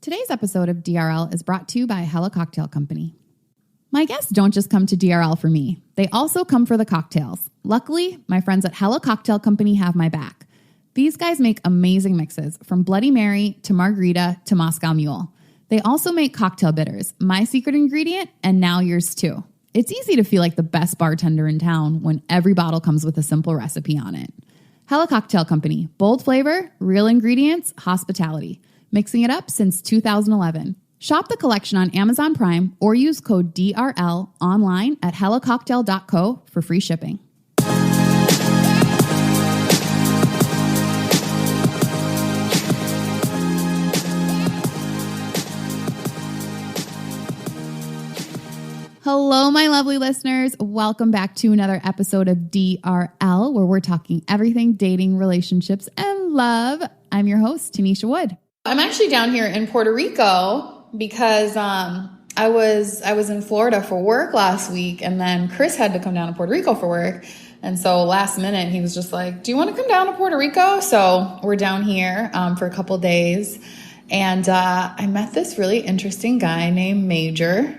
Today's episode of DRL is brought to you by Hella Cocktail Company. My guests don't just come to DRL for me. They also come for the cocktails. Luckily, my friends at Hella Cocktail Company have my back. These guys make amazing mixes, from Bloody Mary to Margarita to Moscow Mule. They also make cocktail bitters, my secret ingredient, and now yours too. It's easy to feel like the best bartender in town when every bottle comes with a simple recipe on it. Hella Cocktail Company, bold flavor, real ingredients, hospitality. Mixing it up since 2011. Shop the collection on Amazon Prime or use code DRL online at hellacocktail.co for free shipping. Hello, my lovely listeners. Welcome back to another episode of DRL, where we're talking everything dating, relationships, and love. I'm your host, Tanisha Wood. I'm actually down here in Puerto Rico because I was in Florida for work last week, and then Chris had to come down to Puerto Rico for work. And so last minute, he was just like, do you want to come down to Puerto Rico? So we're down here for a couple days. And I met this really interesting guy named Major.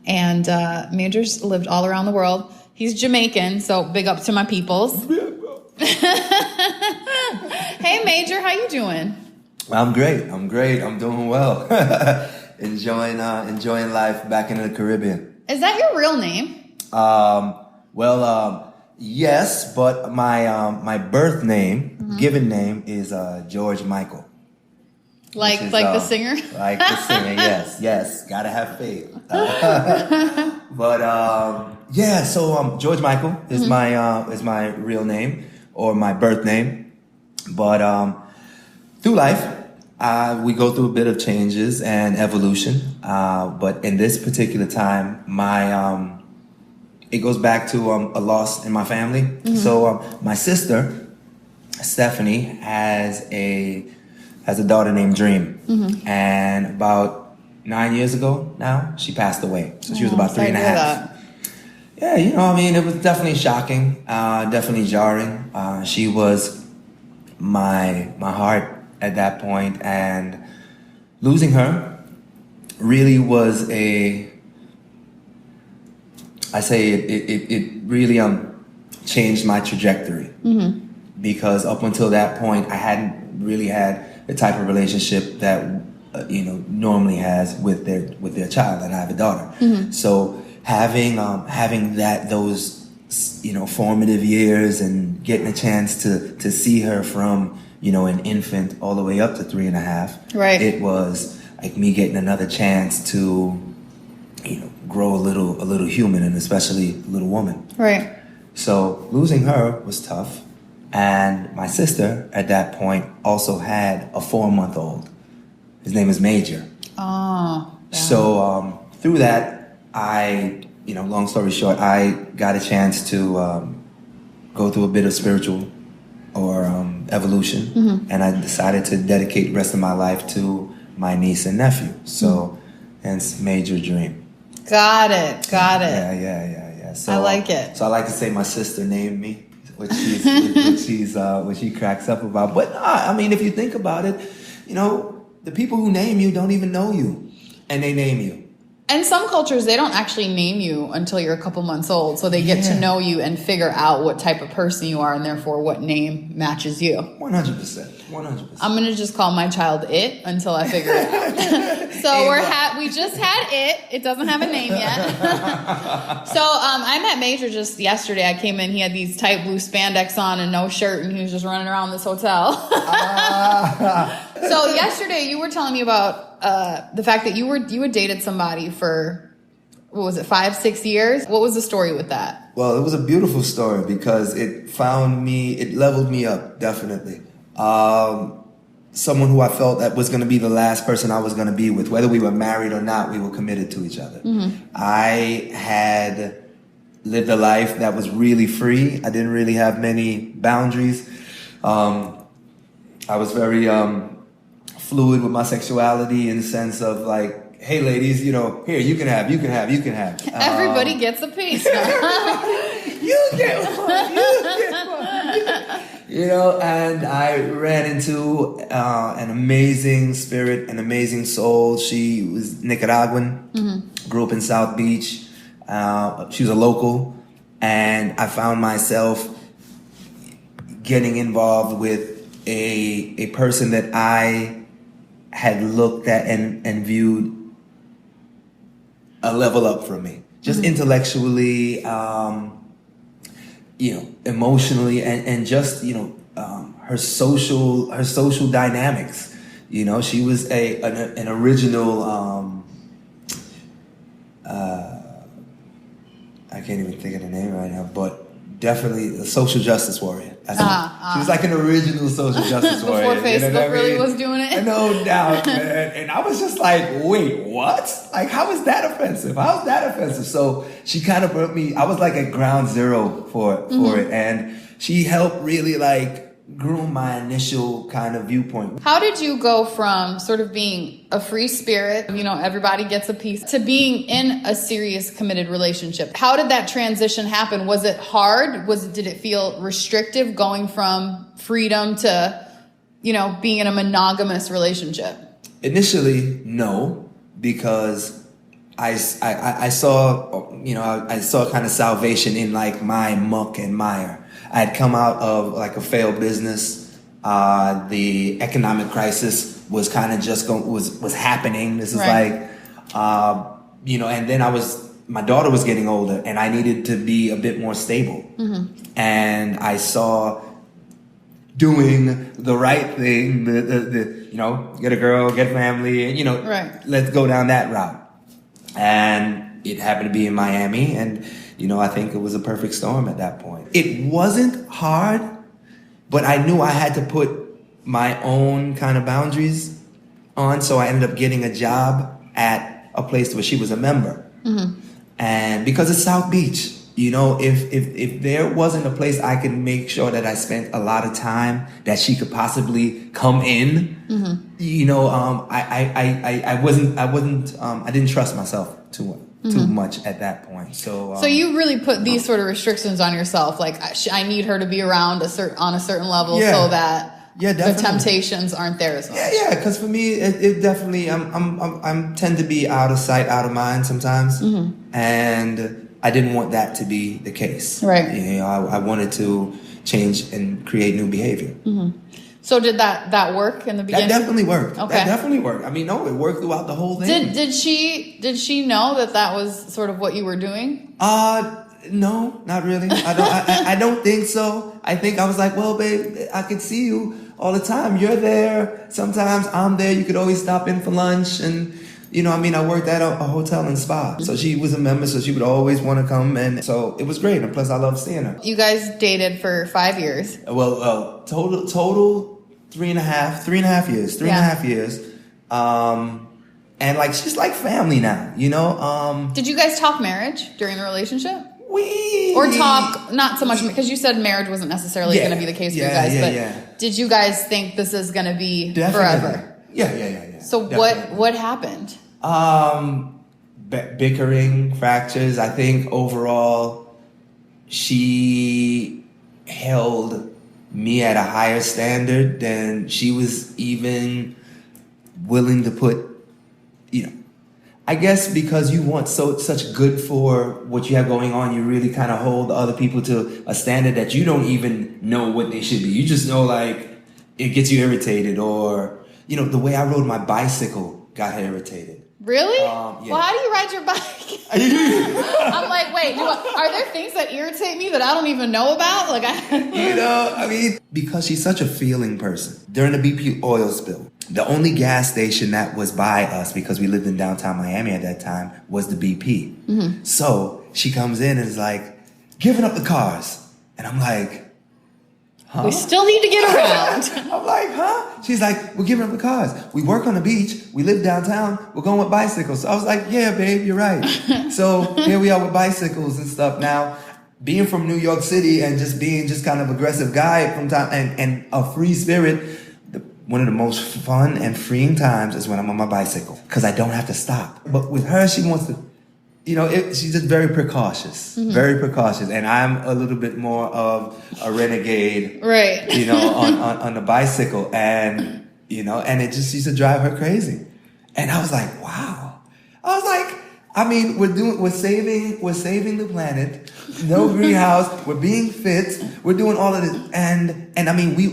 And Major's lived all around the world. He's Jamaican, so big up to my peoples. Hey, Major, how you doing? I'm great. I'm doing well. enjoying life back in the Caribbean. Is that your real name? Yes, but my birth name, given name, is George Michael. Like the singer? Like the singer, yes. Gotta have faith. So George Michael is my real name or my birth name. But through life, we go through a bit of changes and evolution. But in this particular time, it goes back to a loss in my family. Mm-hmm. So my sister, Stephanie, has a daughter named Dream. Mm-hmm. And about 9 years ago now, she passed away. So she was about 3.5. Yeah, it was definitely shocking, definitely jarring. She was my heart at that point, and losing her really was it really changed my trajectory. Mm-hmm. Because up until that point, I hadn't really had the type of relationship that normally has with their child, and I have a daughter. Mm-hmm. So having those formative years and getting a chance to see her from an infant all the way up to 3.5, right? It was like me getting another chance to grow a little human, and especially a little woman, right? So losing her was tough. And my sister, at that point, also had a 4-month-old. His name is Major. Oh. Yeah. So through that, long story short, I got a chance to go through a bit of spiritual or evolution. Mm-hmm. And I decided to dedicate the rest of my life to my niece and nephew. So hence Major Dream. Got it. Yeah. So I like it. So I like to say my sister named me. Which she cracks up about. But if you think about it, the people who name you don't even know you, and they name you. And some cultures, they don't actually name you until you're a couple months old, so they get to know you and figure out what type of person you are, and therefore what name matches you. 100%. I'm gonna just call my child It until I figure it out. So we just had It. It doesn't have a name yet. So I met Major just yesterday. I came in. He had these tight blue spandex on and no shirt, and he was just running around this hotel. So yesterday you were telling me about the fact that you had dated somebody for, what was it, 5-6 years? What was the story with that? Well, it was a beautiful story because it leveled me up, definitely. Someone who I felt that was going to be the last person I was going to be with. Whether we were married or not, we were committed to each other. Mm-hmm. I had lived a life that was really free. I didn't really have many boundaries. I was very fluid with my sexuality in the sense of like, hey ladies, here, you can have. Everybody gets a piece. You get one. And I ran into an amazing spirit, an amazing soul. She was Nicaraguan, grew up in South Beach. She was a local, and I found myself getting involved with a person that I had looked at and viewed a level up from me, just intellectually, emotionally, and just her social dynamics. She was an original. I can't even think of the name right now, but definitely a social justice warrior. She was like an original social justice warrior. Before Facebook really was doing it. No doubt, man. And I was just like, wait, what? Like, how is that offensive? How is that offensive? So she kind of brought me, I was like at ground zero for it. And she helped really groom my initial kind of viewpoint. How did you go from sort of being a free spirit, everybody gets a piece, to being in a serious committed relationship? How did that transition happen? Was it hard? Did it feel restrictive going from freedom to, being in a monogamous relationship? Initially, no, because I saw kind of salvation in my muck and mire. I had come out of a failed business. The economic crisis was kind of just was happening. This is right. And then my daughter was getting older, and I needed to be a bit more stable. And I saw doing the right thing, get a girl, get a family, and right. Let's go down that route. And it happened to be in Miami, and I think it was a perfect storm at that point. It wasn't hard, but I knew I had to put my own kind of boundaries on. So I ended up getting a job at a place where she was a member. And because it's South Beach, if there wasn't a place I could make sure that I spent a lot of time that she could possibly come in, I didn't trust myself too much at that point. So you really put these sort of restrictions on yourself, I need her to be around on a certain level so that the temptations aren't there as much. Yeah, because for me, it definitely, I'm tend to be out of sight, out of mind sometimes, and I didn't want that to be the case. Right. I wanted to change and create new behavior. So did that work in the beginning? That definitely worked. Okay. That definitely worked. No, it worked throughout the whole thing. Did she know that was sort of what you were doing? No, not really. I don't think so. I think I was like, well, babe, I could see you all the time. You're there. Sometimes I'm there. You could always stop in for lunch. And, I worked at a hotel and spa. So she was a member, so she would always want to come. And so it was great. And plus, I loved seeing her. You guys dated for 5 years. Well, total 3.5 years. 3.5 years. And she's like family now, Did you guys talk marriage during the relationship? Or talk, not so much, because you said marriage wasn't necessarily going to be the case for you guys, but did you guys think this is going to be forever? Yeah. So definitely. what happened? Bickering, fractures. I think overall she held me at a higher standard than she was even willing to put, I guess because you want such good for what you have going on, you really kind of hold other people to a standard that you don't even know what they should be. You just know it gets you irritated, or the way I rode my bicycle got her irritated. Really? Yeah. Well, how do you ride your bike? I'm like, wait, are there things that irritate me that I don't even know about? Because she's such a feeling person. During the BP oil spill, the only gas station that was by us, because we lived in downtown Miami at that time, was the BP. So she comes in and is like, giving up the cars. And I'm like, huh? We still need to get around. I'm like, huh? She's like, we're giving up the cars. We work on the beach. We live downtown. We're going with bicycles. So I was like, yeah, babe, you're right. So here we are with bicycles and stuff. Now, being from New York City and just being kind of aggressive guy from time and a free spirit, one of the most fun and freeing times is when I'm on my bicycle, because I don't have to stop. But with her, she wants to she's just very precautious, very precautious. And I'm a little bit more of a renegade, right? On the bicycle, and it just used to drive her crazy. And I was like, wow. I was like, I mean, we're saving the planet. No greenhouse. We're being fit. We're doing all of this, and I mean, we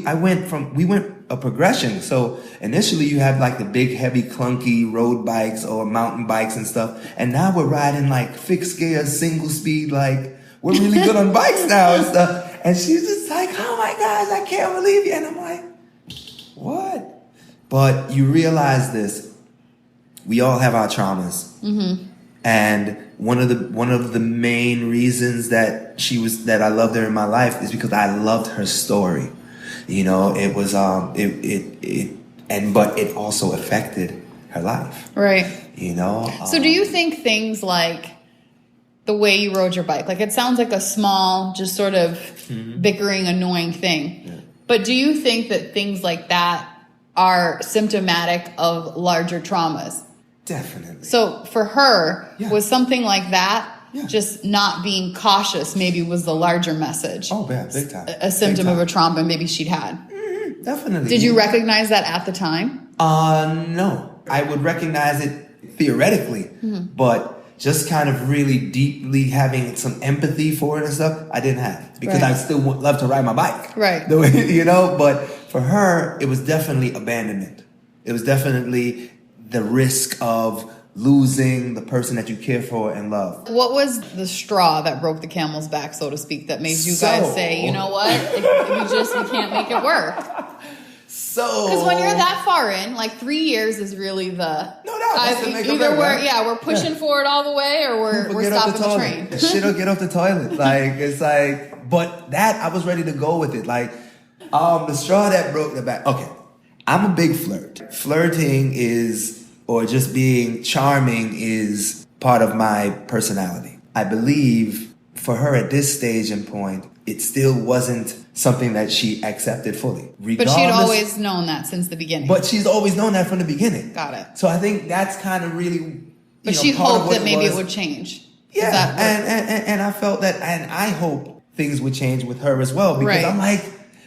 went a progression. So initially, you had like the big, heavy, clunky road bikes or mountain bikes and stuff, and now we're riding like fixed gear, single speed. Like we're really good on bikes now and stuff. And she's just like, oh my gosh, I can't believe you. And I'm like, what? But you realize this. We all have our traumas. And one of the main reasons that I loved her in my life is because I loved her story. It was but it also affected her life. Right. So do you think things like the way you rode your bike, like it sounds like a small, just sort of bickering, annoying thing. Yeah. But do you think that things like that are symptomatic of larger traumas? Definitely. So for her, was something like that, just not being cautious, maybe was the larger message? Oh, yeah, big time. A symptom of a trauma maybe she'd had. Definitely. Did you recognize that at the time? No. I would recognize it theoretically, but just kind of really deeply having some empathy for it and stuff, I didn't have. Because I still love to ride my bike. Right. But for her, it was definitely abandonment. It was definitely the risk of losing the person that you care for and love. What was the straw that broke the camel's back, so to speak, that made you guys say, you know what, we can't make it work? Because when you're that far in, like 3 years is really the... Either we're pushing forward all the way or we're stopping the train. Shit or get off the toilet. But that, I was ready to go with it. Like, the straw that broke the back. Okay, I'm a big flirt. Flirting or just being charming is part of my personality. I believe for her at this stage and point, it still wasn't something that she accepted fully. But she'd always known that since the beginning. But she's always known that from the beginning. Got it. So I think that's kind of really... But she hoped that maybe it would change. Yeah, and I felt that, and I hope things would change with her as well. Because I'm like,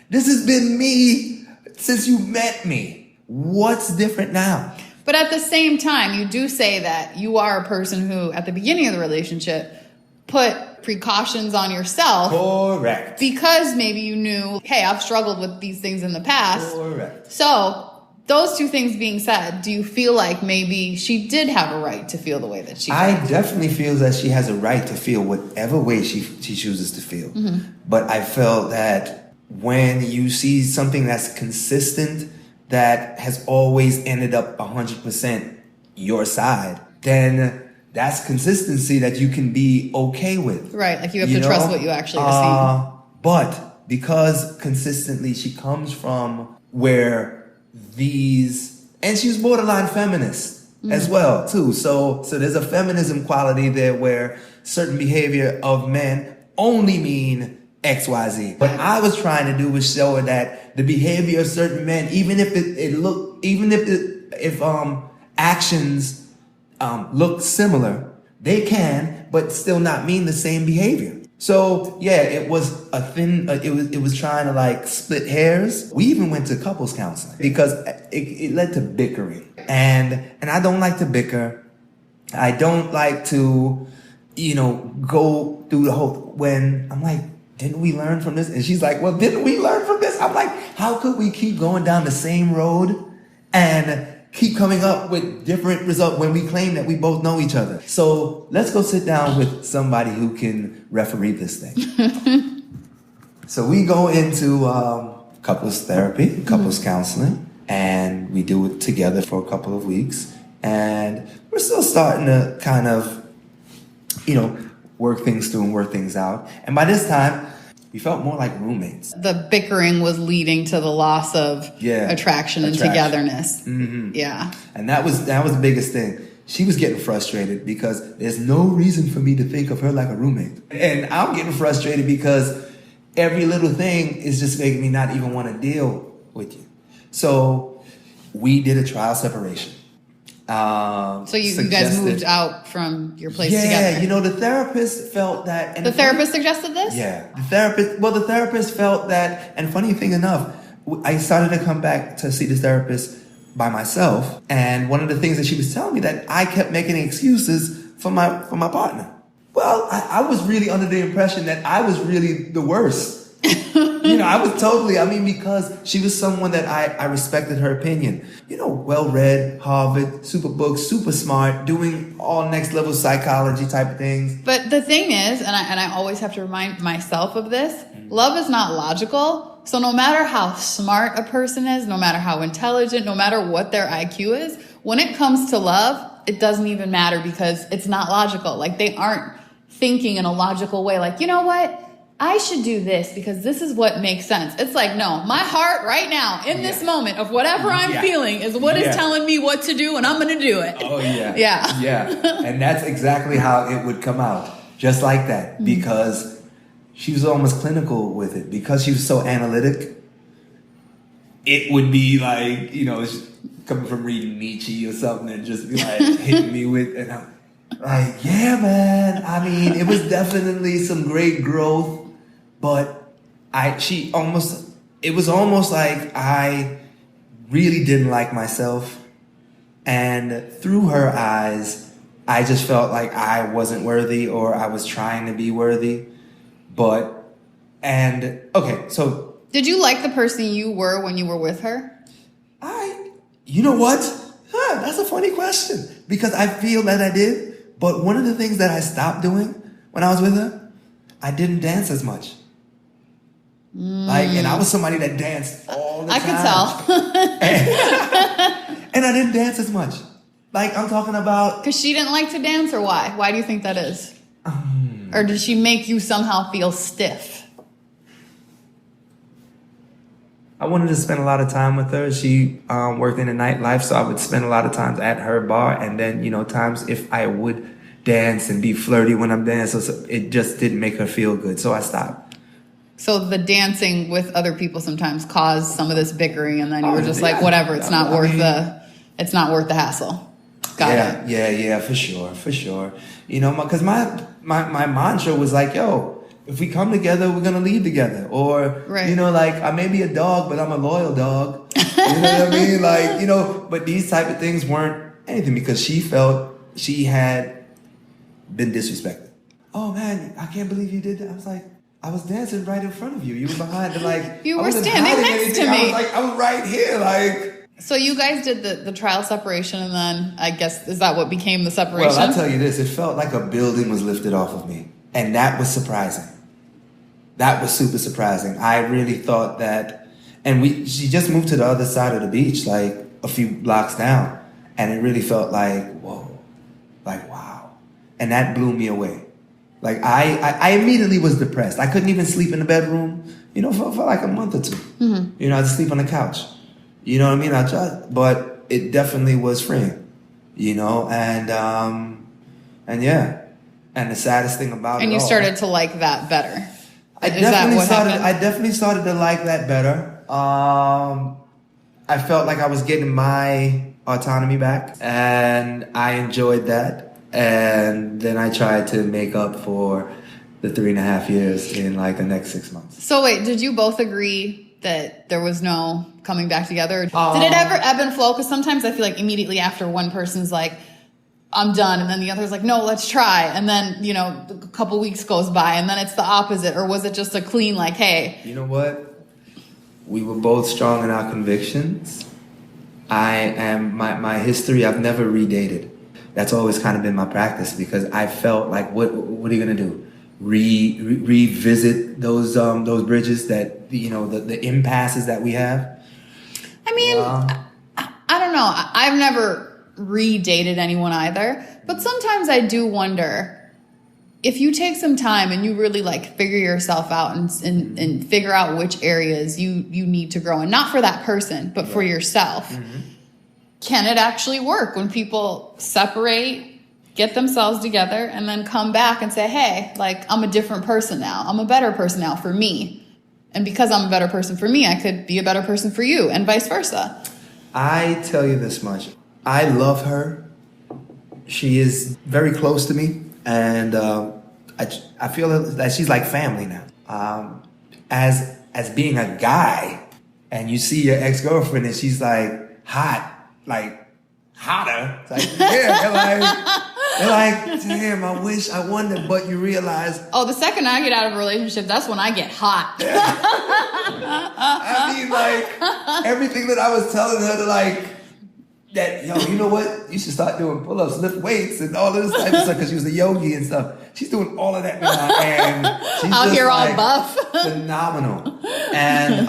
this has been me since you met me. What's different now? But at the same time, you do say that you are a person who, at the beginning of the relationship, put precautions on yourself. Correct. Because maybe you knew, hey, I've struggled with these things in the past. Correct. So, those two things being said, do you feel like maybe she did have a right to feel the way that she did? I definitely feel that she has a right to feel whatever way she chooses to feel. But I felt that when you see something that's consistent, that has always ended up 100% your side, then that's consistency that you can be okay with. Right, like you have to trust what you actually receive. But because consistently she comes from where and she's borderline feminist as well, too. So there's a feminism quality there where certain behavior of men only mean XYZ. What I was trying to do was show her that the behavior of certain men, even if actions look similar, they can, but still not mean the same behavior. So yeah, it was it was trying to like split hairs. We even went to couples counseling because it led to bickering, and I don't like to bicker. I don't like to, go through the whole, when I'm like, didn't we learn from this? And she's like, well, didn't we learn from this? I'm like, how could we keep going down the same road and keep coming up with different results when we claim that we both know each other? So let's go sit down with somebody who can referee this thing. So we go into couples therapy, couples counseling, and we do it together for a couple of weeks. And we're still starting to kind of, work things through and work things out. And by this time, we felt more like roommates. The bickering was leading to the loss of attraction and togetherness. Yeah. And that was the biggest thing. She was getting frustrated because there's no reason for me to think of her like a roommate. And I'm getting frustrated because every little thing is just making me not even want to deal with you. So we did a trial separation. So you guys moved out from your place together? Yeah, you know, the therapist felt that. And the therapist suggested this? Yeah. The therapist felt that, and funny thing enough, I started to come back to see this therapist by myself. And one of the things that she was telling me that I kept making excuses for my partner. Well, I was really under the impression that I was really the worst. You know, I was totally, because she was someone that I respected her opinion. You know, well-read, Harvard, super books, super smart, doing all next level psychology type of things. But the thing is, and I always have to remind myself of this, love is not logical. So no matter how smart a person is, no matter how intelligent, no matter what their IQ is, when it comes to love, it doesn't even matter because it's not logical. Like they aren't thinking in a logical way. Like, you know what? I should do this because this is what makes sense. It's like, no, my heart right now in this moment of whatever I'm feeling is what is telling me what to do and I'm going to do it. Oh, yeah. Yeah. Yeah. And that's exactly how it would come out. Just like that. Because she was almost clinical with it. Because she was so analytic, it would be like, you know, coming from reading Nietzsche or something and just be like hitting me with, and I'm like, yeah, man. I mean, it was definitely some great growth. But it was almost like I really didn't like myself. And through her eyes, I just felt like I wasn't worthy or I was trying to be worthy. So. Did you like the person you were when you were with her? You know what? That's a funny question because I feel that I did. But one of the things that I stopped doing when I was with her, I didn't dance as much. And I was somebody that danced all the time. I could tell. And I didn't dance as much. Like, I'm talking about... Because she didn't like to dance, or why? Why do you think that is? Or did she make you somehow feel stiff? I wanted to spend a lot of time with her. She worked in the nightlife, so I would spend a lot of times at her bar. And then, you know, times if I would dance and be flirty when I'm dancing, so it just didn't make her feel good. So I stopped. So the dancing with other people sometimes caused some of this bickering, and then you were just like, whatever, it's not worth the hassle. Got it. Yeah, for sure. You know, because my mantra was like, yo, if we come together, we're gonna leave together. Or you know, like I may be a dog, but I'm a loyal dog. You know what I mean? Like, you know, but these type of things weren't anything because she felt she had been disrespected. Oh man, I can't believe you did that. I was like, I was dancing right in front of you. You were behind the you were standing next to me. I was right here, like. So you guys did the trial separation, and then I guess is that what became the separation? Well, I'll tell you this: it felt like a building was lifted off of me, and that was surprising. That was super surprising. I really thought that, and she just moved to the other side of the beach, like a few blocks down, and it really felt like whoa, like wow, and that blew me away. Like I immediately was depressed. I couldn't even sleep in the bedroom, you know, for like a month or two. Mm-hmm. You know, I'd sleep on the couch. You know what I mean? I tried, but it definitely was freeing. You know, and yeah, and the saddest thing about it. And you started to like that better. I definitely started to like that better. I felt like I was getting my autonomy back, and I enjoyed that. And then I tried to make up for the 3.5 years in like the next 6 months. So wait, did you both agree that there was no coming back together? Did it ever ebb and flow? Because sometimes I feel like immediately after one person's like, I'm done. And then the other's like, no, let's try. And then, you know, a couple weeks goes by and then it's the opposite. Or was it just a clean like, hey. You know what? We were both strong in our convictions. My history, I've never redated. That's always kind of been my practice because I felt like, what are you going to do? Revisit those bridges that, you know, the impasses that we have? I mean, I don't know. I've never redated anyone either. But sometimes I do wonder if you take some time and you really like figure yourself out and figure out which areas you need to grow in, not for that person, but for yourself. Mm-hmm. Can it actually work when people separate, get themselves together, and then come back and say, hey, like, I'm a different person now. I'm a better person now for me. And because I'm a better person for me, I could be a better person for you, and vice versa. I tell you this much. I love her. She is very close to me, and I feel that she's like family now. As being a guy, and you see your ex-girlfriend, and she's like hot, like hotter. It's like, yeah, they're like, damn, I wonder, but you realize. Oh, the second I get out of a relationship, that's when I get hot. I mean, like, everything that I was telling her to, like, that, yo, you know what? You should start doing pull-ups, lift weights, and all of this type of stuff, because she was a yogi and stuff. She's doing all of that now, and she's out just here like, all buff. phenomenal. And,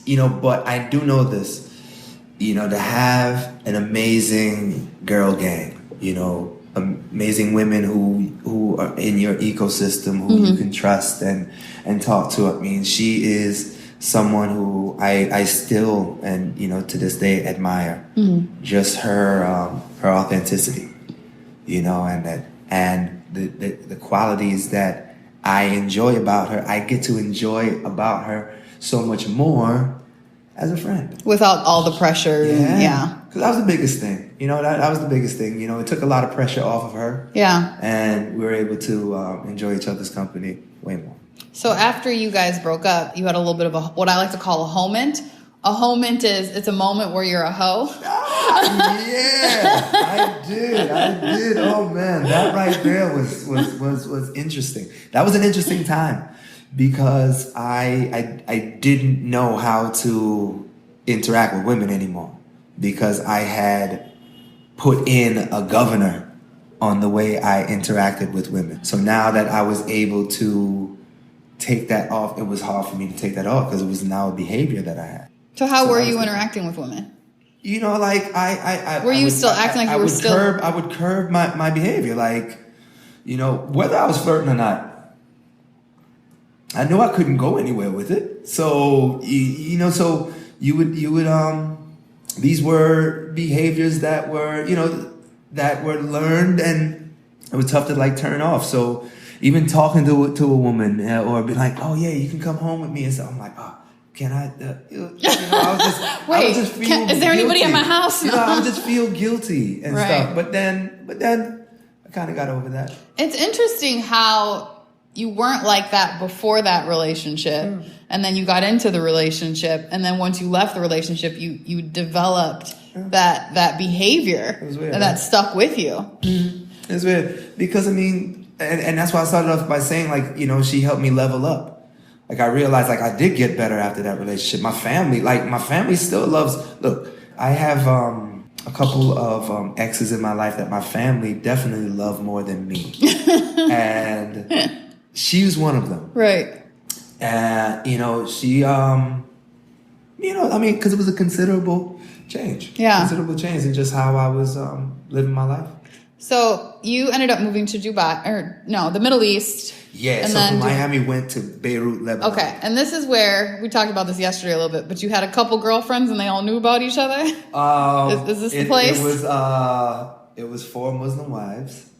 you know, but I do know this, you know, to have an amazing girl gang, you know, amazing women who are in your ecosystem, who you can trust and talk to. I mean, she is someone who I still, and, you know, to this day admire. Just her authenticity, you know, and the qualities that I enjoy about her, I get to enjoy about her so much more as a friend. Without all the pressure. Yeah. Because that was the biggest thing. You know, that was the biggest thing. You know, it took a lot of pressure off of her. Yeah. And we were able to enjoy each other's company way more. So after you guys broke up, you had a little bit of what I like to call a hoe-ment. A hoe-ment it's a moment where you're a hoe. Yeah, I did. Oh man, that right there was interesting. That was an interesting time because I didn't know how to interact with women anymore because I had put in a governor on the way I interacted with women. So now that I was able to take that off, it was hard for me to take that off because it was now a behavior that I had. So how were you interacting with women? You know, like I were you still acting like you were still? I would curb my behavior, like, you know, whether I was flirting or not. I knew I couldn't go anywhere with it, so you know, so you would these were behaviors that were, you know, that were learned, and it was tough to like turn off. So even talking to a woman or be like, oh yeah, you can come home with me, and so I'm like, oh. Can I, you know, I would just feel is there anybody guilty. at my house? You know, I would just feel guilty and stuff. But then I kind of got over that. It's interesting how you weren't like that before that relationship. And then you got into the relationship. And then once you left the relationship, you developed that behavior that stuck with you. It's weird because, I mean, and that's why I started off by saying, like, you know, she helped me level up. Like, I realized, like, I did get better after that relationship. My family still loves... Look, I have a couple of exes in my life that my family definitely love more than me. And she was one of them. Right. And, you know, she... you know, I mean, because it was a considerable change. Yeah. Considerable change in just how I was living my life. So you ended up moving to Dubai, or no, the Middle East. Yeah, and so from Miami went to Beirut, Lebanon. Okay, and this is where, we talked about this yesterday a little bit, but you had a couple girlfriends and they all knew about each other? Is this the place? It was 4 Muslim wives.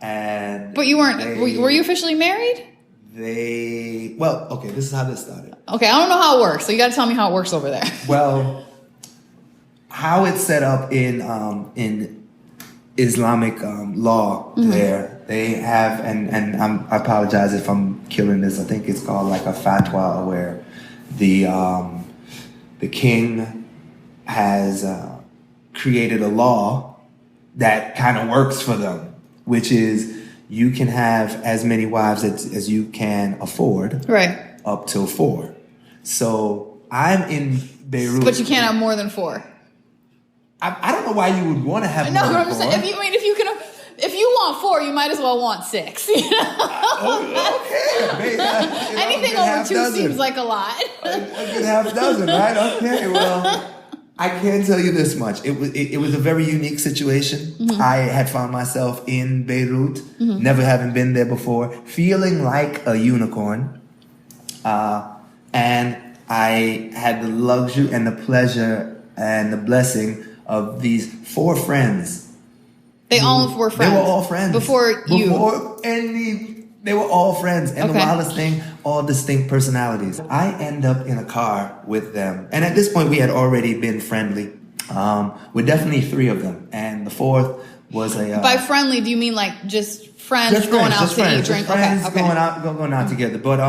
And but you weren't, were you officially married? Well, okay, this is how this started. Okay, I don't know how it works, so you got to tell me how it works over there. Well, how it's set up in Islamic law there, they have, and I apologize if I'm killing this, I think it's called like a fatwa, where the king has created a law that kind of works for them, which is you can have as many wives as you can afford, right? Up till 4. So I'm in Beirut. But you can't have more than 4. I don't know why you would want to have more than 4. I'm saying, if you want 4, you might as well want 6. You know? Okay. Anything over 2 seems like a lot. A good half dozen, right? Okay, well, I can tell you this much. It was a very unique situation. I had found myself in Beirut, never having been there before, feeling like a unicorn. And I had the luxury and the pleasure and the blessing of these 4 friends. They all were friends? They were all friends. Before you? They were all friends. And the wildest thing, all distinct personalities. I end up in a car with them. And at this point, we had already been friendly. With definitely 3 of them, and the 4th was a. By friendly, do you mean like just friends going out to eat, drink? Friends going out together. But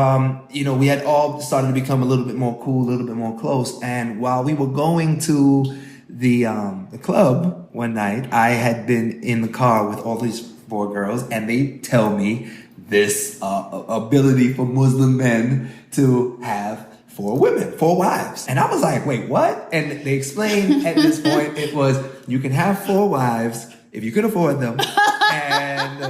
we had all started to become a little bit more cool, a little bit more close. And while we were going to the club one night, I had been in the car with all these 4 girls, and they tell me this ability for Muslim men to have 4 women, 4 wives. And I was like, wait, what? And they explained at this point, it was, you can have 4 wives if you can afford them. And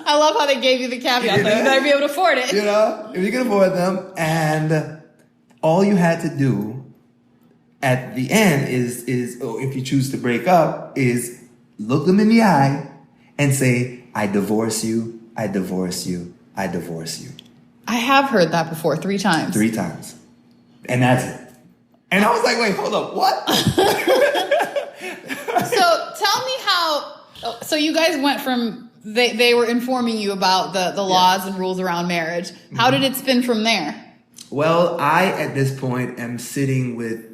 I love how they gave you the caveat, though. You better be able to afford it. If you can afford them. And all you had to do at the end is, or if you choose to break up, is look them in the eye and say, I divorce you, I divorce you, I divorce you. I have heard that before, 3 times. 3 times. And that's it. And I was like, wait, hold up, what? So tell me how, so you guys went from, they were informing you about the laws and rules around marriage. How did it spin from there? Well, I, at this point, am sitting with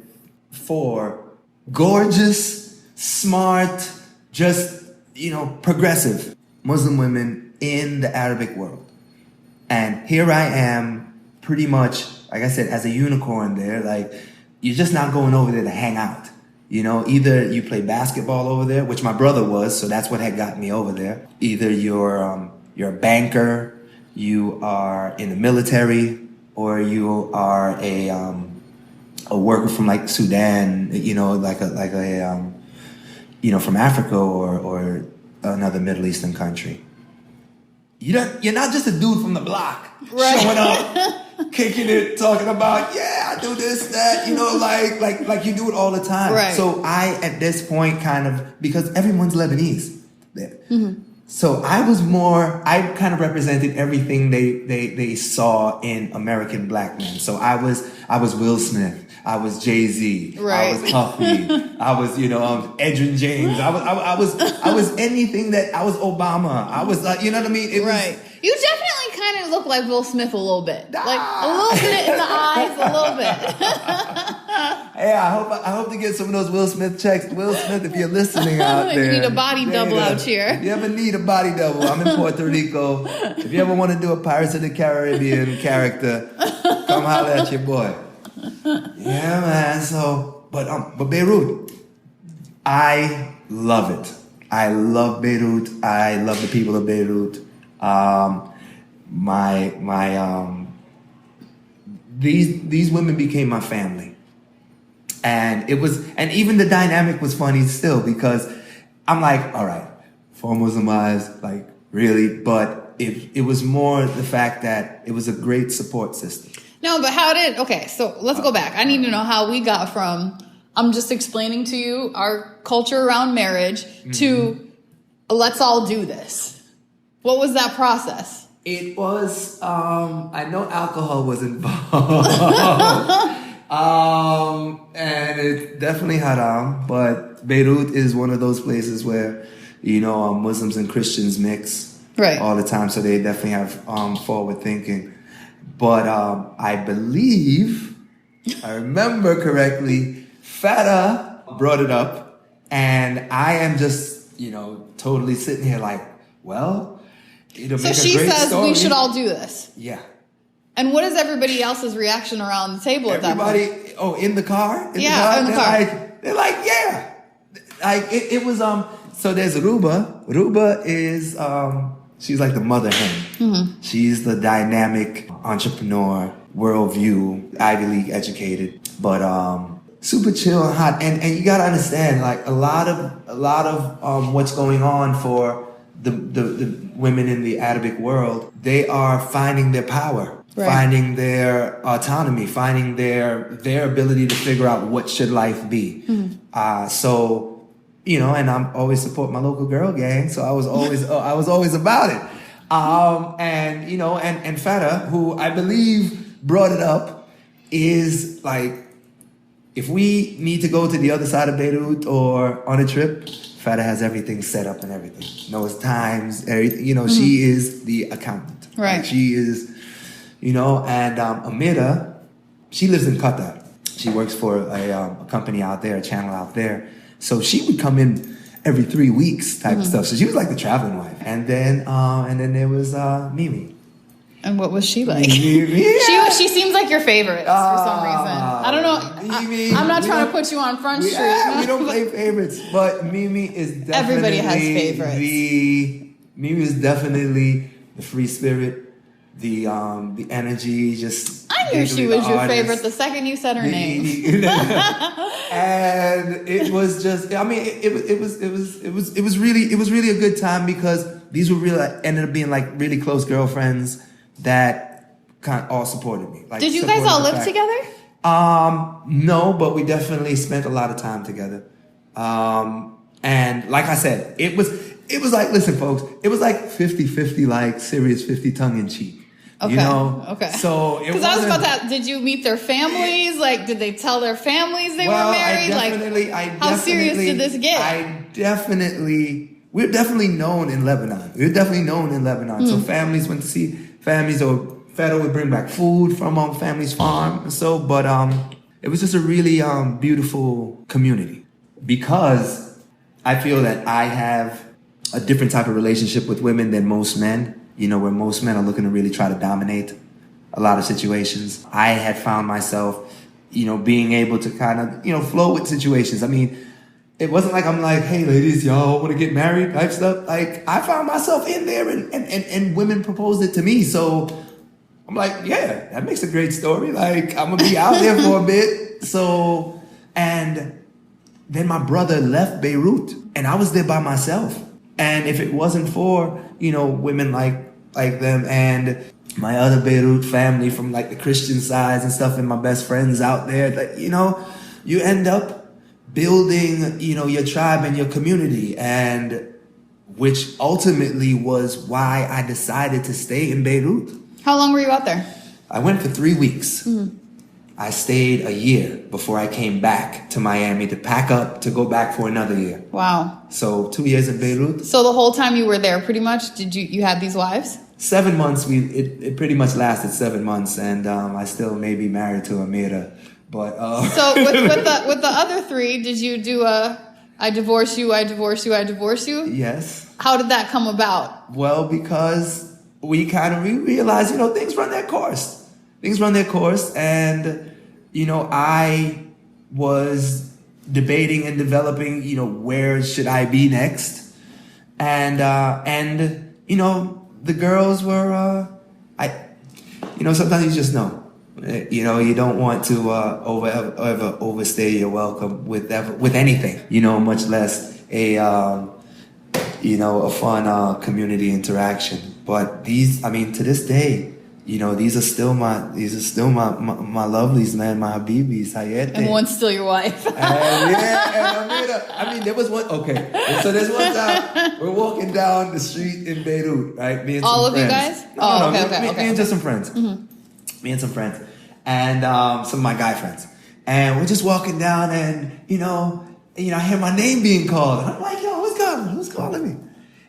4 gorgeous, smart, just, progressive Muslim women in the Arabic world. And here I am, pretty much, like I said, as a unicorn there. Like, you're just not going over there to hang out. Either you play basketball over there, which my brother was, so that's what had got me over there. Either you're a banker, you are in the military, or you are a worker from like Sudan, from Africa or another Middle Eastern country. You're not just a dude from the block showing up, kicking it, talking about, I do this, that, like you do it all the time. Right. So I, at this point, kind of, because everyone's Lebanese there. Mm-hmm. So I kind of represented everything they saw in American black men. So I was Will Smith. I was Jay-Z. Right. I was Puffy. I was, Edwin James. I was anything that, I was Obama. I was, you know what I mean? It right. You definitely kind of look like Will Smith a little bit. Like a little bit in the eyes, a little bit. Hey, I hope to get some of those Will Smith checks. Will Smith, if you're listening out there. You need a body double out here. If you ever need a body double, I'm in Puerto Rico. If you ever want to do a Pirates of the Caribbean character, come holler at your boy. Yeah, man. So, but Beirut, I love it. I love Beirut. I love the people of Beirut. These women became my family, and even the dynamic was funny still, because I'm like, all right, 4 Muslim wives, like really, but it was more the fact that it was a great support system. No, but so let's go back. I need to know how we got from, I'm just explaining to you our culture around marriage, to let's all do this. What was that process? It was, I know alcohol was involved. And it's definitely haram, but Beirut is one of those places where, Muslims and Christians mix all the time. So they definitely have forward thinking. But I believe, I remember correctly, Fata brought it up, and I am just, totally sitting here like, well, it'll make a great story. So she says we should all do this. Yeah. And what is everybody else's reaction around the table at that point? In the car? In the car. They're like, yeah. Like, it was, so there's Ruba. Ruba is, she's like the mother hen. Mm-hmm. She's the dynamic entrepreneur, worldview, Ivy League educated, but super chill and hot. And you gotta understand, like a lot of what's going on for the women in the Arabic world, they are finding their power. Right. Finding their autonomy, finding their ability to figure out what should life be. Mm-hmm. So, and I'm always support my local girl gang. So I was always about it. And Fata, who I believe brought it up, is like, if we need to go to the other side of Beirut or on a trip, Fata has everything set up and everything. Knows times, everything. Mm-hmm. She is the accountant. Right. Like, she is. And Amira, she lives in Qatar. She works for a company out there, a channel out there. So she would come in every 3 weeks type of stuff. So she was like the traveling wife. And then there was Mimi. And what was she like? Yeah. She seems like your favorite for some reason. I don't know. I'm not trying to put you on Front Street. We don't play favorites, but Mimi is definitely everybody has favorites. Mimi is definitely the free spirit, the energy. Just I knew she was your favorite the second you said her name. And it was just. I mean, it was really a good time because these were really ended up being like really close girlfriends that kind of all supported me. Like, did you guys all live together? No, but we definitely spent a lot of time together. And like I said, it was like, listen, folks, it was like 50-50, like serious 50 tongue in cheek. Okay. You know? Okay. So it because I was about to ask, did you meet their families? Like, did they tell their families they were married? How serious did this get? We're definitely known in Lebanon. So families went to see families, or Federal would bring back food from family's farm. So, but it was just a really beautiful community because I feel that I have a different type of relationship with women than most men. You know, where most men are looking to really try to dominate a lot of situations. I had found myself, you know, being able to kind of, you know, flow with situations. I mean, it wasn't like I'm like, hey, ladies, y'all want to get married type stuff. Like, I found myself in there and women proposed it to me. So I'm like, yeah, that makes a great story. Like, I'm going to be out there for a bit. So, and then my brother left Beirut and I was there by myself. And if it wasn't for, you know, women like them and my other Beirut family from like the Christian sides and stuff and my best friends out there, that, you know, you end up building, you know, your tribe and your community, and which ultimately was why I decided to stay in Beirut. How long were you out there? I went for 3 weeks. Mm-hmm. I stayed a year before I came back to Miami to pack up to go back for another year. Wow. So 2 years in Beirut. So the whole time you were there, pretty much, did you had these wives? 7 months. It pretty much lasted 7 months, and I still may be married to Amira. But so with the other three, did you do I divorce you, I divorce you, I divorce you? Yes. How did that come about? Well, because we realized, you know, things run their course. And, you know, I was debating and developing, you know, where should I be next? And you know, the girls were, sometimes you just know. You know, you don't want to ever overstay your welcome with anything, you know, much less a fun community interaction. But these, I mean, to this day, you know, these are still my lovelies, man, my habibis, Hayete. And one's still your wife. And I mean, there was one. Okay, so there's one time we're walking down the street in Beirut, right? Me and all some of friends. You guys? Okay. Me and just some friends. Mm-hmm. Me and some friends, and some of my guy friends, and we're just walking down, and you know, I hear my name being called, and I'm like, yo, who's calling me?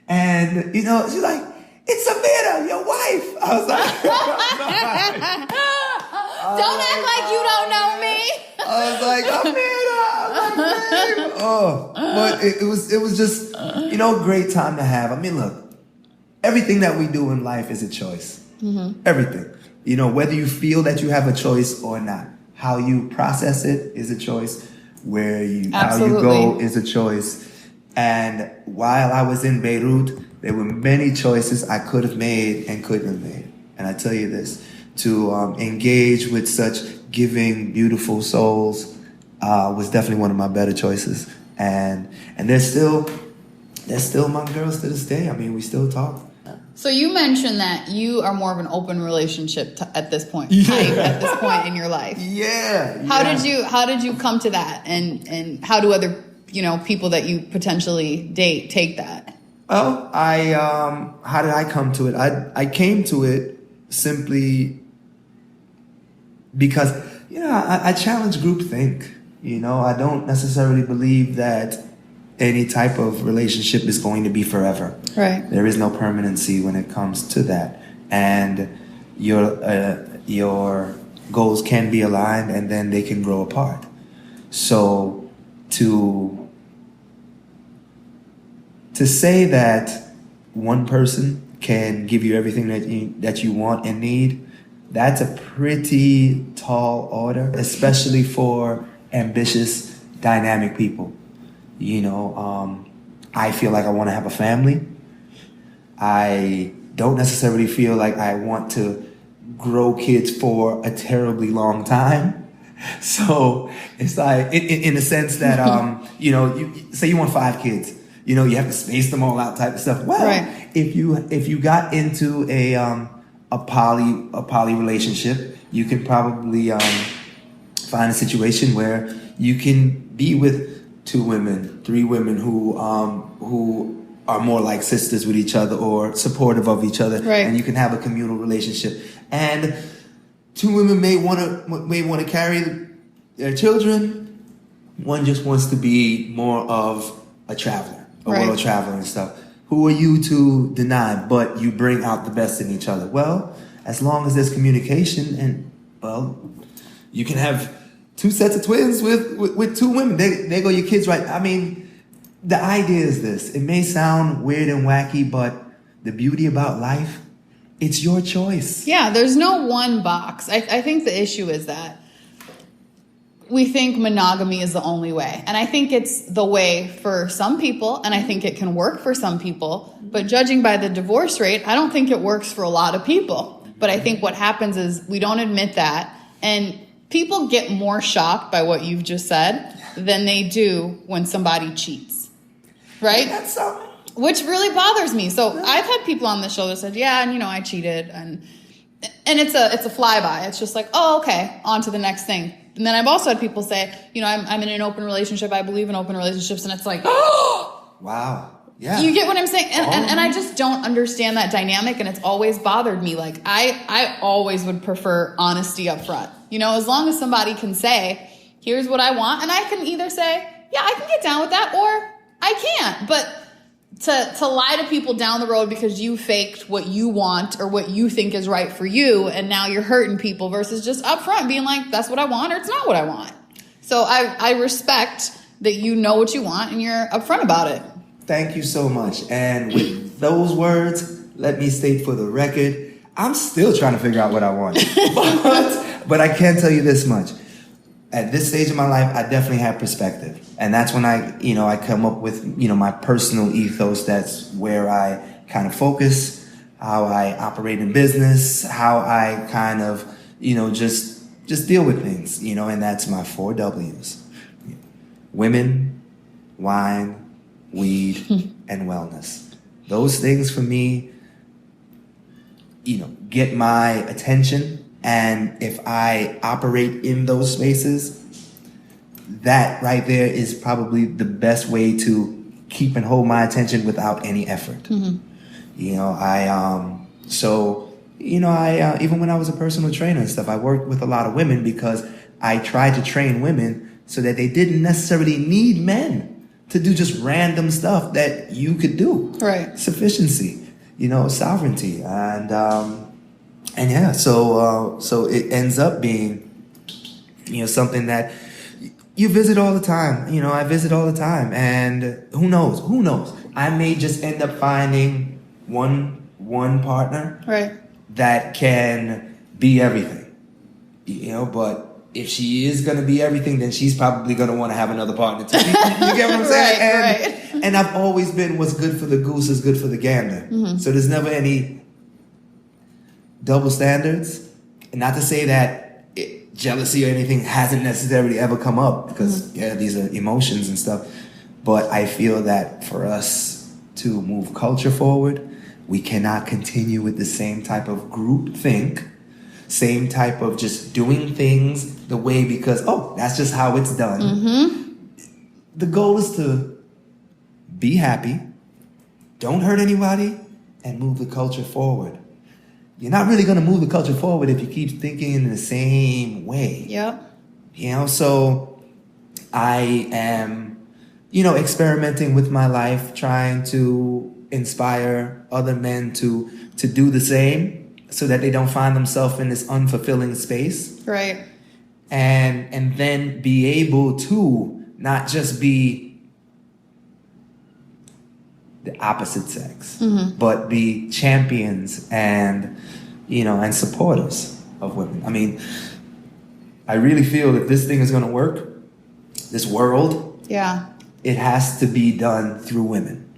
And you know, she's like, it's Amira, your wife. I was like, don't act like you don't know me. I was like, Amira. But it was just, you know, a great time to have. I mean, look, everything that we do in life is a choice. Mm-hmm. Everything. You know, whether you feel that you have a choice or not, how you process it is a choice. How you go is a choice. And while I was in Beirut, there were many choices I could have made and couldn't have made. And I tell you this, to engage with such giving, beautiful souls was definitely one of my better choices. And they're still my girls to this day. I mean, we still talk. So you mentioned that you are more of an open relationship at this point, at this point in your life. Yeah. How did you come to that, and how do other, you know, people that you potentially date take that? Well, how did I come to it? I came to it simply because, you know, I challenge groupthink. You know, I don't necessarily believe that any type of relationship is going to be forever. Right. There is no permanency when it comes to that. And your goals can be aligned and then they can grow apart. So to to say that one person can give you everything that you want and need, that's a pretty tall order, especially for ambitious, dynamic people. I feel like I want to have a family. I don't necessarily feel like I want to grow kids for a terribly long time. So it's like, in the sense that, you say you want 5 kids, you have to space them all out type of stuff. Well, right. if you got into a poly relationship, you could probably find a situation where you can be with 2 women, 3 women who are more like sisters with each other or supportive of each other, right. And you can have a communal relationship. And 2 women may want to carry their children. One just wants to be more of a traveler, a right. world traveler and stuff. Who are you to deny? But you bring out the best in each other. Well, as long as there's communication, and you can have 2 sets of twins with 2 women. There go your kids, right? I mean, the idea is this. It may sound weird and wacky, but the beauty about life, it's your choice. Yeah, there's no one box. I think the issue is that we think monogamy is the only way. And I think it's the way for some people, and I think it can work for some people. But judging by the divorce rate, I don't think it works for a lot of people. But I think what happens is we don't admit that. And people get more shocked by what you've just said than they do when somebody cheats. Right? That's something. Which really bothers me. So I've had people on the show that said, yeah, and I cheated. And it's a flyby. It's just like, oh, okay, on to the next thing. And then I've also had people say, I'm in an open relationship. I believe in open relationships. And it's like, oh, wow. Yeah. You get what I'm saying? And I just don't understand that dynamic. And it's always bothered me. Like, I always would prefer honesty up front. As long as somebody can say, here's what I want. And I can either say, yeah, I can get down with that, or I can't. But to lie to people down the road because you faked what you want or what you think is right for you, and now you're hurting people, versus just up front being like, that's what I want, or it's not what I want. So I respect that you know what you want and you're upfront about it. Thank you so much. And with those words, let me state for the record, I'm still trying to figure out what I want. But I can tell you this much. At this stage of my life, I definitely have perspective. And that's when I come up with, my personal ethos. That's where I kind of focus, how I operate in business, how I kind of, just deal with things, and that's my 4 W's. Women, wine, weed, and wellness. Those things for me, get my attention. And if I operate in those spaces, that right there is probably the best way to keep and hold my attention without any effort. Mm-hmm. Even when I was a personal trainer and stuff, I worked with a lot of women because I tried to train women so that they didn't necessarily need men to do just random stuff that you could do. Right. Sufficiency, sovereignty. So it ends up being, something that you visit all the time. I visit all the time, and who knows? I may just end up finding one partner, right, that can be everything, but if she is going to be everything, then she's probably going to want to have another partner too. You get what I'm saying? Right. And I've always been, what's good for the goose is good for the gander. Mm-hmm. So there's never any double standards. And not to say that jealousy or anything hasn't necessarily ever come up, because these are emotions and stuff. But I feel that for us to move culture forward, we cannot continue with the same type of group think, same type of just doing things the way because, that's just how it's done. Mm-hmm. The goal is to be happy, don't hurt anybody, and move the culture forward. You're not really going to move the culture forward if you keep thinking in the same way. Yep. So I am, experimenting with my life, trying to inspire other men to do the same so that they don't find themselves in this unfulfilling space. Right. And then be able to not just be the opposite sex, but be champions and, and supporters of women. I mean, I really feel if this thing is going to work, this world, it has to be done through women.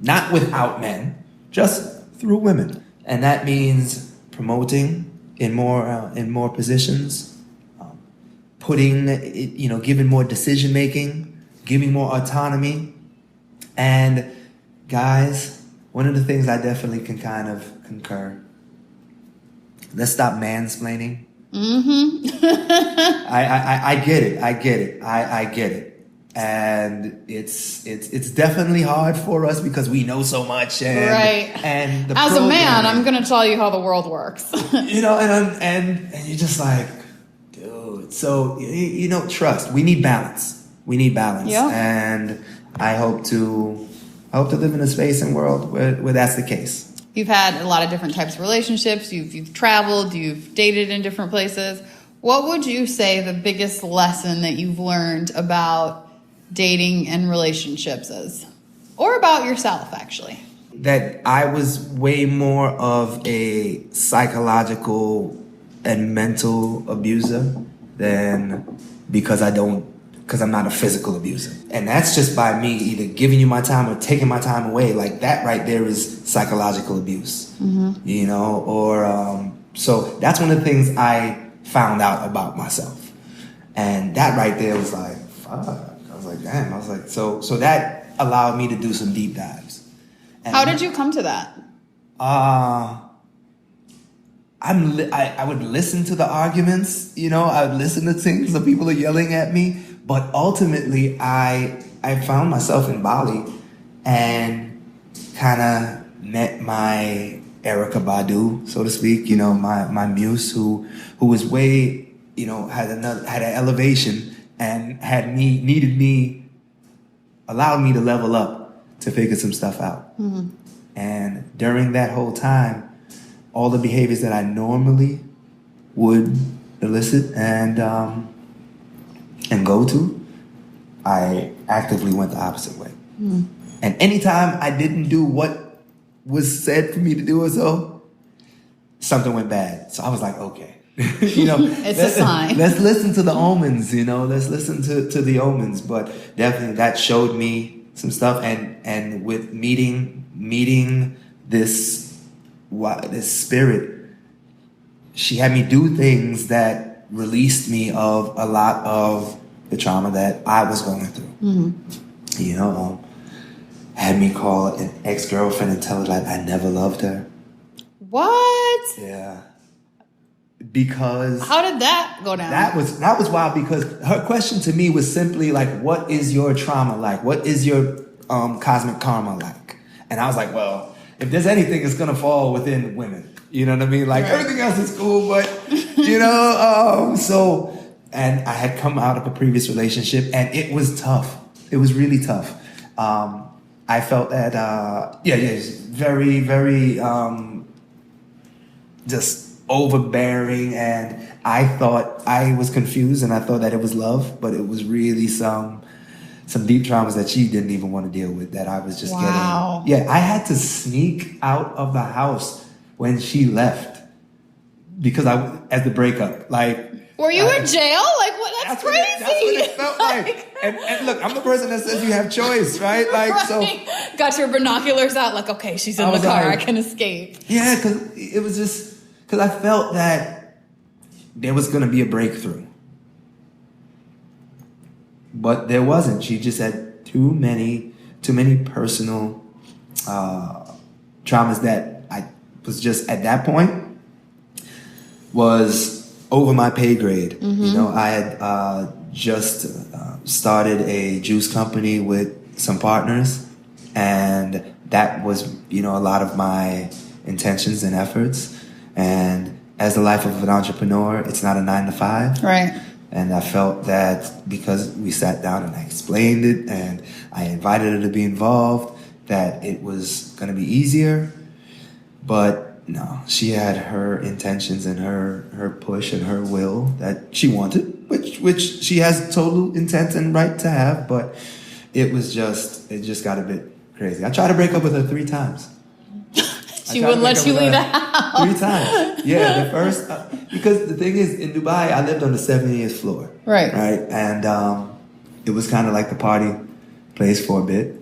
Not without men, just through women. And that means promoting in more positions, giving more decision making, giving more autonomy. And guys, one of the things I definitely can kind of concur. Let's stop mansplaining. I get it. I get it. And it's definitely hard for us because we know so much. And, right. And as a man, I'm going to tell you how the world works. and you're just like, dude. So trust. We need balance. Yeah. And I hope to live in a space and world where that's the case. You've had a lot of different types of relationships. You've traveled. You've dated in different places. What would you say the biggest lesson that you've learned about dating and relationships is? Or about yourself, actually? That I was way more of a psychological and mental abuser than because I'm not a physical abuser. And that's just by me either giving you my time or taking my time away. Like that right there is psychological abuse, so that's one of the things I found out about myself. And that right there was like, fuck. I was like, damn. I was like, so that allowed me to do some deep dives. And how did you come to that? I would listen to the arguments, I would listen to things that people are yelling at me, but ultimately I found myself in Bali and kind of met my Erykah Badu, so to speak, my muse who was way, had an elevation and allowed me to level up to figure some stuff out. Mm-hmm. And during that whole time, all the behaviors that I normally would elicit and go to, I actively went the opposite way. Mm. And anytime I didn't do what was said for me to do or so, something went bad. So I was like, okay. It's a sign. Let's listen to the omens, let's listen to the omens. But definitely that showed me some stuff. And with meeting this spirit, she had me do things that released me of a lot of the trauma that I was going through. Mm-hmm. Had me call an ex-girlfriend and tell her that I never loved her. What? Yeah. Because how did that go down? That was wild because her question to me was simply like, what is your trauma like? What is your cosmic karma like? And I was like, well, if there's anything, it's gonna fall within women. You know what I mean? Like everything else is cool, but so, and I had come out of a previous relationship and it was tough. It was really tough. I felt that, very, very, just overbearing, and I thought I was confused and I thought that it was love, but it was really some deep traumas that she didn't even want to deal with that I was just getting. Yeah, I had to sneak out of the house when she left because as the breakup, like. Were you in jail? Like, what? That's crazy. That's what it felt like. And look, I'm the person that says you have choice, right? Like, right. So. Got your binoculars out, like, okay, she's in the car. I can escape. Yeah, because I felt that there was going to be a breakthrough. But there wasn't. She just had too many personal traumas that I was just, at that point, was over my pay grade. Mm-hmm. I had just started a juice company with some partners, and that was, a lot of my intentions and efforts. And as the life of an entrepreneur, it's not a 9-to-5. Right. And I felt that because we sat down and I explained it and I invited her to be involved, that it was going to be easier. But no, she had her intentions and her push and her will that she wanted, which she has total intent and right to have. But it just got a bit Crazy. I tried to break up with her 3 times. She wouldn't let you leave the house. 3 times. Yeah, the first... because the thing is, in Dubai, I lived on the 70th floor. Right. And it was kind of like the party place for a bit.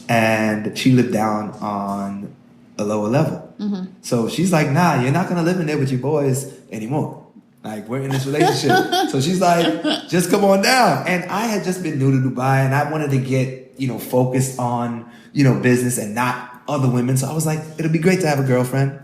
And she lived down on a lower level. Mm-hmm. So she's like, nah, you're not going to live in there with your boys anymore. Like, we're in this relationship. So she's like, just come on down. And I had just been new to Dubai, and I wanted to get, focused on, business and not other women. So I was like, it'll be great to have a girlfriend.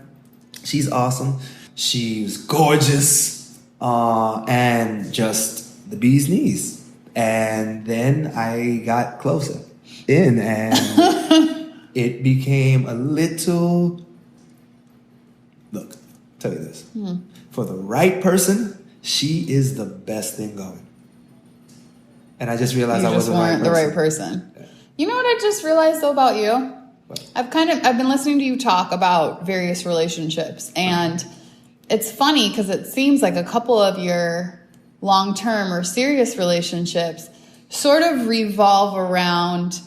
She's awesome. She's gorgeous. And just the bee's knees. And then I got closer in, and it became a little... Look, I'll tell you this. For the right person, she is the best thing going. And I just realized I wasn't the right person. Yeah. You know what I just realized though about you? What? I've been listening to you talk about various relationships, and it's funny because it seems like a couple of your long-term or serious relationships sort of revolve around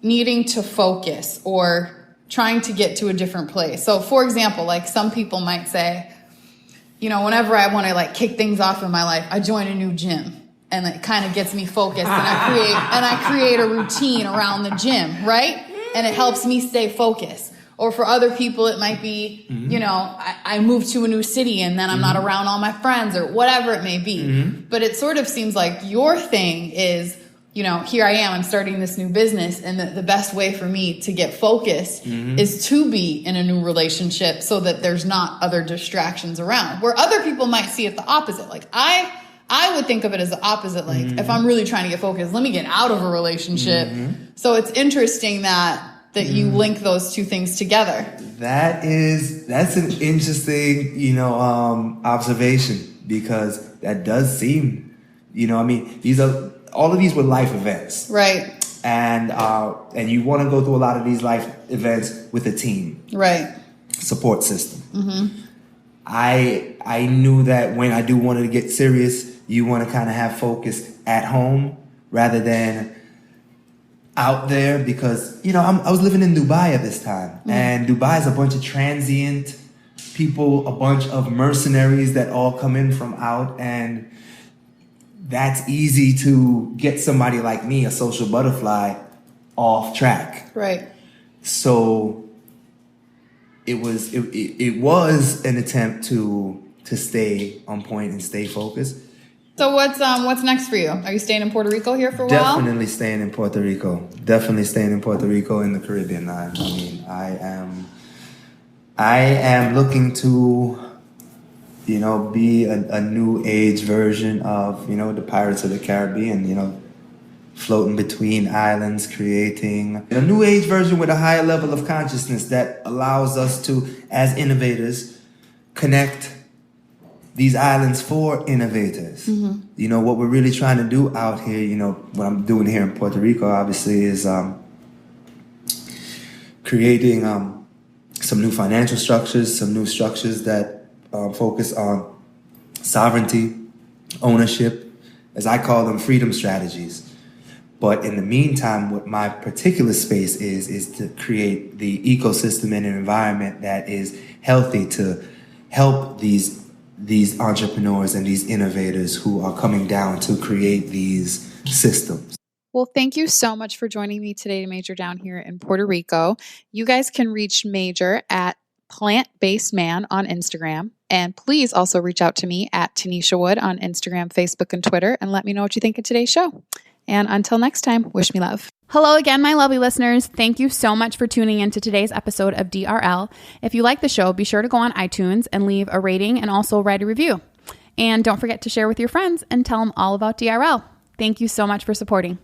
needing to focus or trying to get to a different place. So for example, like some people might say, whenever I want to like kick things off in my life, I join a new gym, and it kind of gets me focused, and I create a routine around the gym, right? And it helps me stay focused. Or for other people, it might be, I move to a new city and then I'm not around all my friends or whatever it may be. But it sort of seems like your thing is, here I am, I'm starting this new business, and the best way for me to get focused is to be in a new relationship so that there's not other distractions around. Where other people might see it the opposite. Like I would think of it as the opposite. Like if I'm really trying to get focused, let me get out of a relationship. So it's interesting that you link those two things together. That's an interesting, observation, because that does seem, all of these were life events. Right. And you want to go through a lot of these life events with a team. Right. Support system. I knew that when I do want to get serious, you want to kind of have focus at home rather than out there, because, I was living in Dubai at this time. And Dubai is a bunch of transient people, a bunch of mercenaries that all come in from out, and that's easy to get somebody like me, a social butterfly, off track. Right. So it was an attempt to stay on point and stay focused. So what's next for you? Are you staying in Puerto Rico here for a while? Definitely staying in Puerto Rico. Definitely staying in Puerto Rico, in the Caribbean. I am looking to, be a new age version of, the Pirates of the Caribbean, floating between islands, creating a new age version with a higher level of consciousness that allows us to, as innovators, connect these islands for innovators. What we're really trying to do out here, what I'm doing here in Puerto Rico, obviously, is creating some new financial structures, some new structures that focus on sovereignty, ownership, as I call them, freedom strategies. But in the meantime, what my particular space is to create the ecosystem and an environment that is healthy to help these entrepreneurs and these innovators who are coming down to create these systems. Well, thank you so much for joining me today to Major down here in Puerto Rico. You guys can reach Major at Plant-Based Man on Instagram. And please also reach out to me at Tanisha Wood on Instagram, Facebook, and Twitter, and let me know what you think of today's show. And until next time, wish me love. Hello again, my lovely listeners. Thank you so much for tuning in to today's episode of DRL. If you like the show, be sure to go on iTunes and leave a rating and also write a review. And don't forget to share with your friends and tell them all about DRL. Thank you so much for supporting.